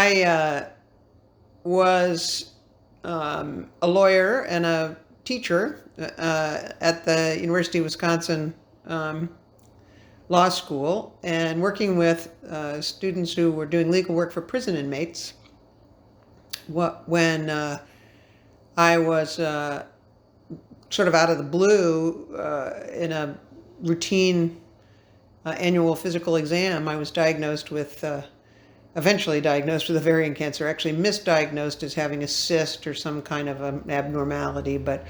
I was a lawyer and a teacher at the University of Wisconsin Law School, and working with students who were doing legal work for prison inmates. When I was sort of out of the blue in a routine annual physical exam, I was eventually diagnosed with ovarian cancer, actually misdiagnosed as having a cyst or some kind of an abnormality. But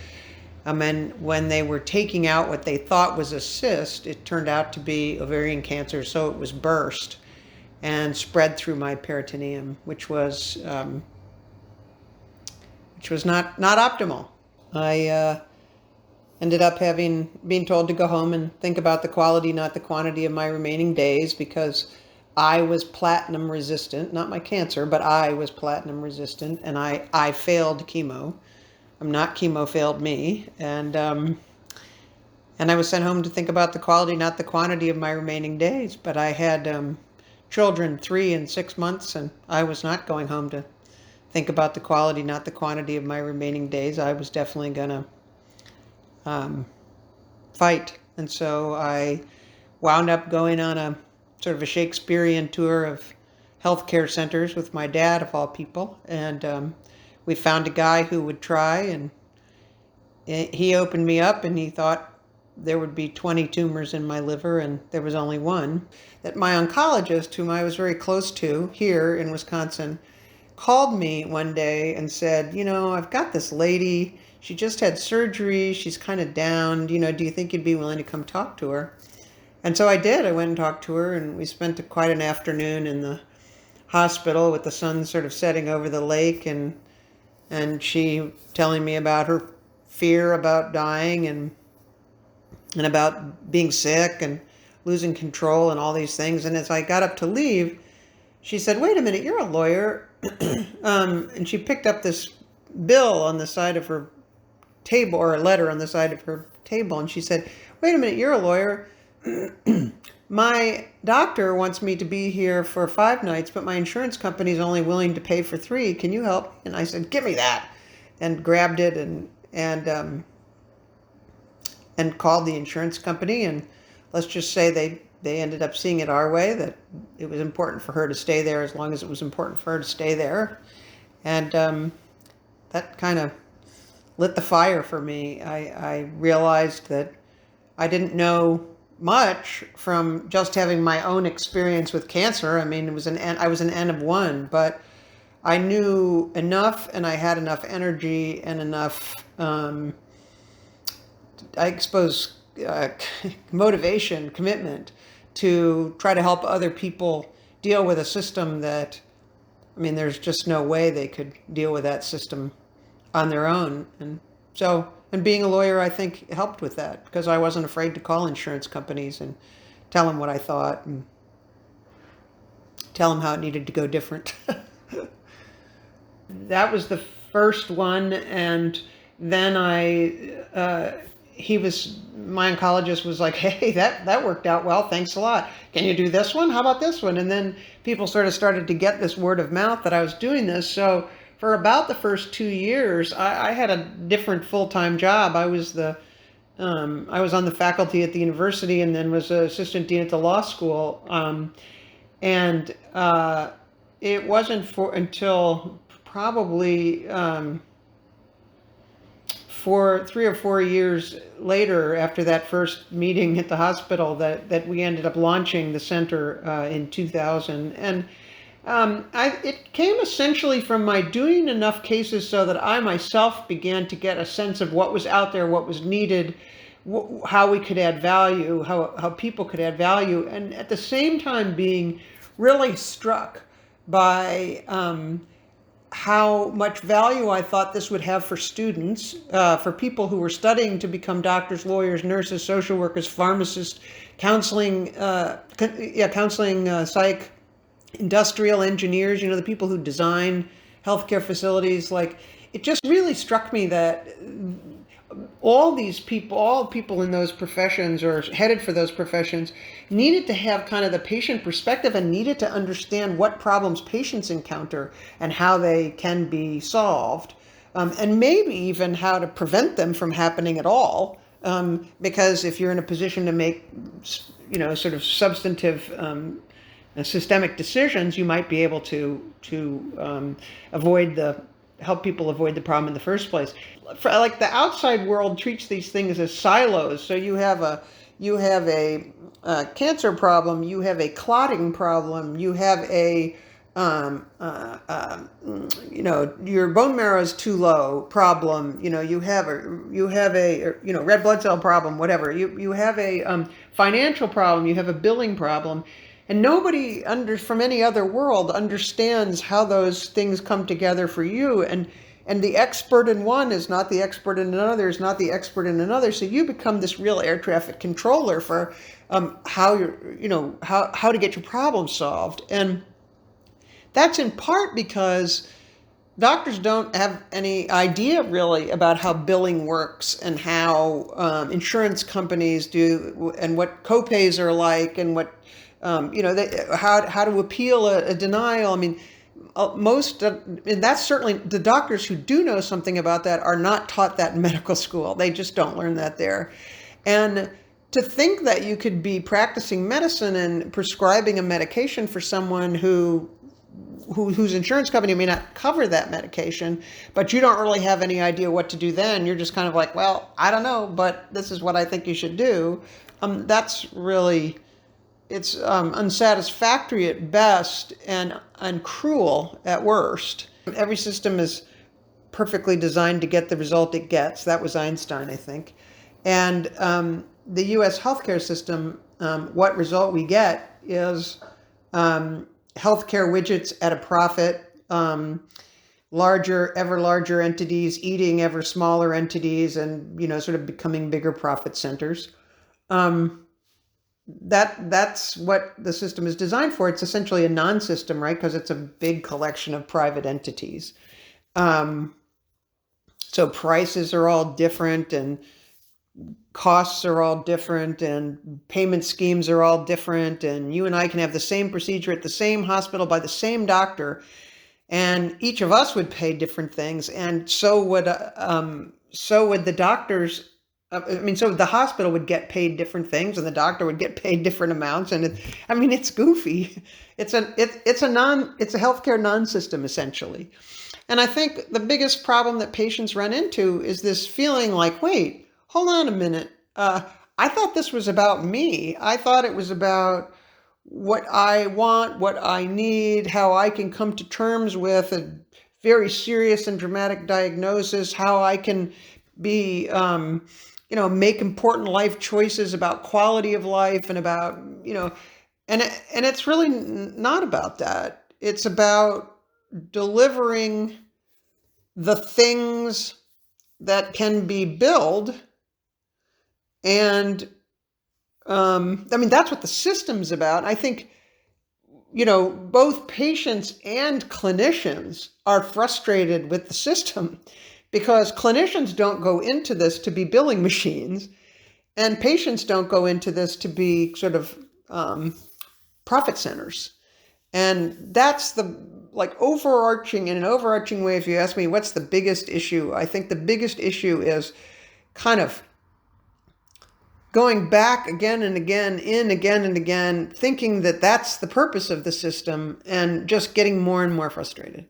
and when they were taking out what they thought was a cyst, it turned out to be ovarian cancer. So it was burst and spread through my peritoneum, which was not optimal. I ended up being told to go home and think about the quality, not the quantity of my remaining days, because I was platinum resistant, not my cancer, but I was platinum resistant, and I failed chemo. Chemo failed me, and I was sent home to think about the quality, not the quantity of my remaining days. But I had children 3 and 6 months, and I was not going home to think about the quality, not the quantity of my remaining days. I was definitely going to fight. And so I wound up going on a sort of a Shakespearean tour of healthcare centers with my dad, of all people. And we found a guy who would try, and he opened me up, and he thought there would be 20 tumors in my liver, and there was only one. That my oncologist, whom I was very close to here in Wisconsin, called me one day and said, I've got this lady. She just had surgery. She's kind of down. Do you think you'd be willing to come talk to her? And so I did. I went and talked to her, and we spent quite an afternoon in the hospital with the sun sort of setting over the lake, and she telling me about her fear about dying and about being sick and losing control and all these things. And as I got up to leave, she said, "Wait a minute, you're a lawyer." And she picked up this bill on the side of her table, or a letter on the side of her table, and she said, "Wait a minute, you're a lawyer. My doctor wants me to be here for 5 nights, but my insurance company is only willing to pay for 3. Can you help?" And I said, "Give me that," and grabbed it and called the insurance company. And let's just say they ended up seeing it our way, that it was important for her to stay there as long as it was important for her to stay there. And that kind of lit the fire for me. I realized that I didn't know much from just having my own experience with cancer. I mean, I was an N of 1, but I knew enough, and I had enough energy and enough, I suppose, motivation, commitment to try to help other people deal with a system that, there's just no way they could deal with that system on their own. And being a lawyer, I think, helped with that, because I wasn't afraid to call insurance companies and tell them what I thought and tell them how it needed to go different. That was the first one. And then my oncologist was like, "Hey, that worked out well. Thanks a lot. Can you do this one? How about this one?" And then people sort of started to get this word of mouth that I was doing this. So for about the first 2 years, I had a different full-time job. I was on the faculty at the university, and then was an assistant dean at the law school. And it wasn't until probably 3 or 4 years later, after that first meeting at the hospital, that we ended up launching the center in 2000. And it came essentially from my doing enough cases so that I myself began to get a sense of what was out there, what was needed, how we could add value, how people could add value, and at the same time being really struck by how much value I thought this would have for students, for people who were studying to become doctors, lawyers, nurses, social workers, pharmacists, counseling, psych, industrial engineers, the people who design healthcare facilities. Like, it just really struck me that all people in those professions or headed for those professions needed to have kind of the patient perspective and needed to understand what problems patients encounter and how they can be solved, and maybe even how to prevent them from happening at all. Because if you're in a position to make, sort of substantive systemic decisions, you might be able to help people avoid the problem in the first place. Like the outside world treats these things as silos. So you have a cancer problem, you have a clotting problem, you have your bone marrow is too low problem. You have a red blood cell problem, whatever. You have a financial problem, you have a billing problem. And nobody from any other world understands how those things come together for you. And the expert in one is not the expert in another, is not the expert in another. So you become this real air traffic controller for how to get your problem solved. And that's in part because doctors don't have any idea really about how billing works and how insurance companies do and what copays are like and what how to appeal a denial. I mean, and that's certainly the doctors who do know something about that are not taught that in medical school. They just don't learn that there. And to think that you could be practicing medicine and prescribing a medication for someone whose insurance company may not cover that medication, but you don't really have any idea what to do then. You're just kind of like, well, I don't know, but this is what I think you should do. That's really, it's unsatisfactory at best and cruel at worst. Every system is perfectly designed to get the result it gets. That was Einstein, I think. And the U.S. healthcare system, what result we get is healthcare widgets at a profit, ever larger entities eating ever smaller entities, and sort of becoming bigger profit centers. That's what the system is designed for. It's essentially a non-system, right? Because it's a big collection of private entities. So prices are all different, and costs are all different, and payment schemes are all different, and you and I can have the same procedure at the same hospital by the same doctor, and each of us would pay different things, and so would the doctors. So the hospital would get paid different things, and the doctor would get paid different amounts, and it's goofy. It's a healthcare non-system essentially, and I think the biggest problem that patients run into is this feeling like, wait, hold on a minute. I thought this was about me. I thought it was about what I want, what I need, how I can come to terms with a very serious and dramatic diagnosis, how I can be, make important life choices about quality of life and about, and it's really not about that. It's about delivering the things that can be billed. And that's what the system's about. I think, both patients and clinicians are frustrated with the system because clinicians don't go into this to be billing machines, and patients don't go into this to be sort of profit centers. And that's in an overarching way, if you ask me, what's the biggest issue? I think the biggest issue is kind of going back again and again, thinking that that's the purpose of the system and just getting more and more frustrated.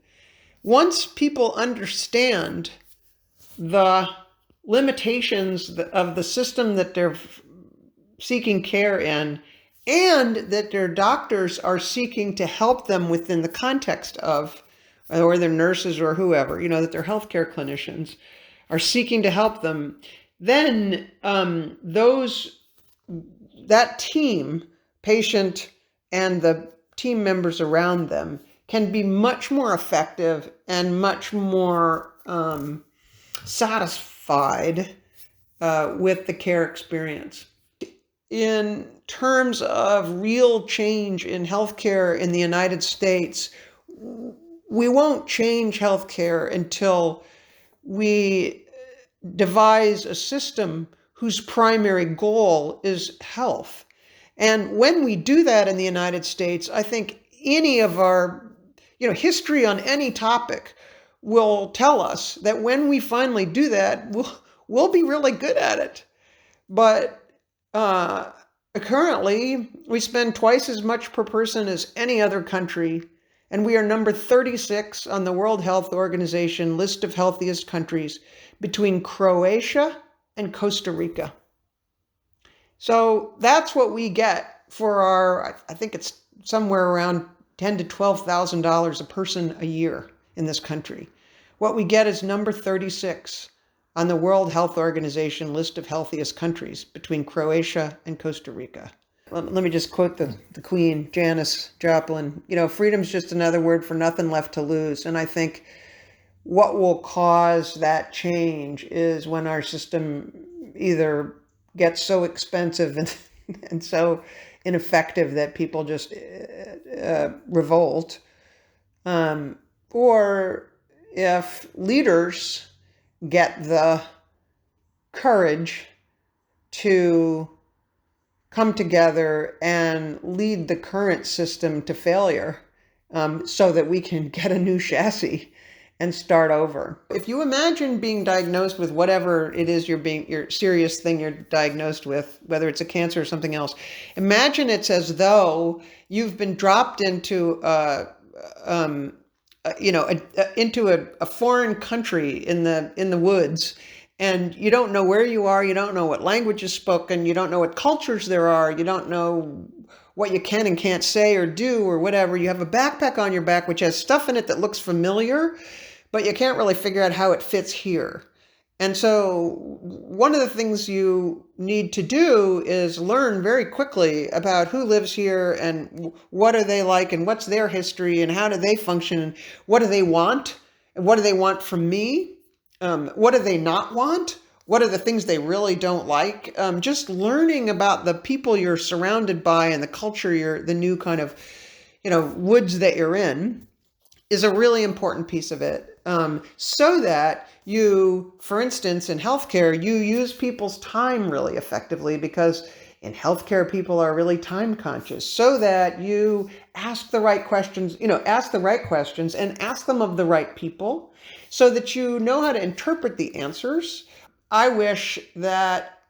Once people understand the limitations of the system that they're seeking care in, and that their doctors are seeking to help them within the context of, or their nurses or whoever, that their healthcare clinicians are seeking to help them, then that team, patient and the team members around them, can be much more effective and much more satisfied with the care experience. In terms of real change in healthcare in the United States, we won't change healthcare until we devise a system whose primary goal is health. And when we do that in the United States, I think any of our, history on any topic will tell us that when we finally do that, we'll be really good at it. But currently, we spend twice as much per person as any other country, and we are number 36 on the World Health Organization list of healthiest countries between Croatia and Costa Rica. So that's what we get for our, I think it's somewhere around $10,000 to $12,000 a person a year in this country. What we get is number 36 on the World Health Organization list of healthiest countries between Croatia and Costa Rica. Let me just quote the Queen, Janis Joplin. Freedom's just another word for nothing left to lose. And I think what will cause that change is when our system either gets so expensive and so ineffective that people just revolt, or if leaders get the courage to come together and lead the current system to failure, so that we can get a new chassis and start over. If you imagine being diagnosed with whatever it is your serious thing you're diagnosed with, whether it's a cancer or something else, imagine it's as though you've been dropped into into a foreign country in the woods, and you don't know where you are, you don't know what language is spoken, you don't know what cultures there are, you don't know what you can and can't say or do or whatever. You have a backpack on your back which has stuff in it that looks familiar, but you can't really figure out how it fits here. And so one of the things you need to do is learn very quickly about who lives here and what are they like and what's their history and how do they function and what do they want and what do they want from me? What do they not want? What are the things they really don't like? Just learning about the people you're surrounded by and the culture, the new kind of, woods that you're in is a really important piece of it. So that you, for instance, in healthcare, you use people's time really effectively, because in healthcare, people are really time conscious, so that you ask the right questions, and ask them of the right people so that you know how to interpret the answers. I wish that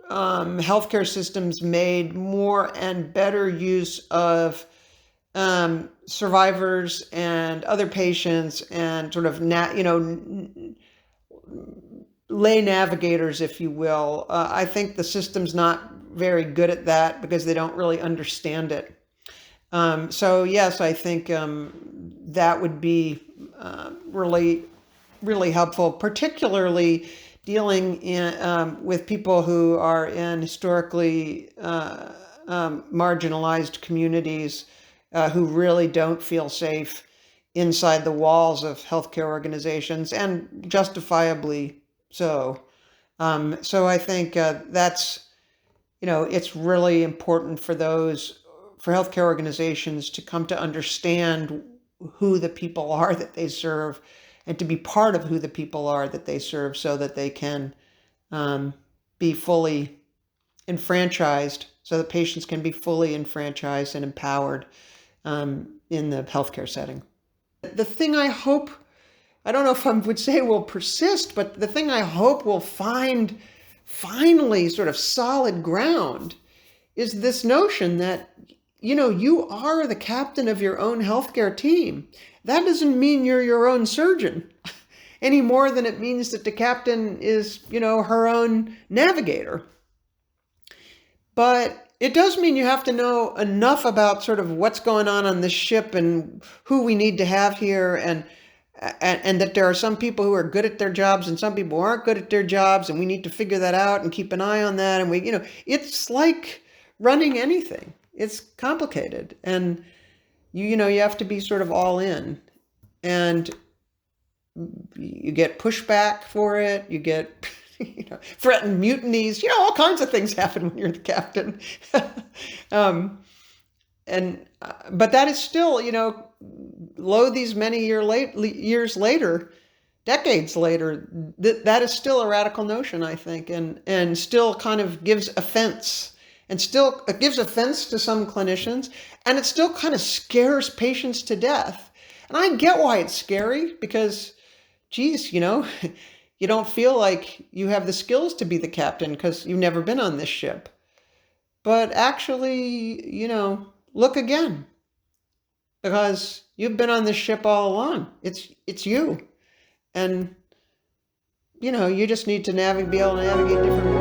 healthcare systems made more and better use of survivors and other patients and sort of lay navigators, if you will. I think the system's not very good at that because they don't really understand it. So yes, I think that would be really, really helpful, particularly dealing with people who are in historically marginalized communities who really don't feel safe inside the walls of healthcare organizations, and justifiably so. So I think that's, it's really important for healthcare organizations to come to understand who the people are that they serve and to be part of who the people are that they serve, so that they can be fully enfranchised, so that patients can be fully enfranchised and empowered in the healthcare setting. The thing I hope, I don't know if I would say will persist, but the thing I hope will find finally sort of solid ground is this notion that, you are the captain of your own healthcare team. That doesn't mean you're your own surgeon any more than it means that the captain is, her own navigator. But it does mean you have to know enough about sort of what's going on this ship and who we need to have here, and that there are some people who are good at their jobs and some people aren't good at their jobs, and we need to figure that out and keep an eye on that. And it's like running anything. It's complicated, and you have to be sort of all in, and you get pushback for it. You get threatened mutinies, all kinds of things happen when you're the captain. But that is still, lo these many years later, decades later, that is still a radical notion, I think, and still kind of gives offense. And still, it gives offense to some clinicians, and it still kind of scares patients to death. And I get why it's scary, because, geez, you don't feel like you have the skills to be the captain because you've never been on this ship. But actually, look again, because you've been on this ship all along. It's you. And, you just need to be able to navigate different waters.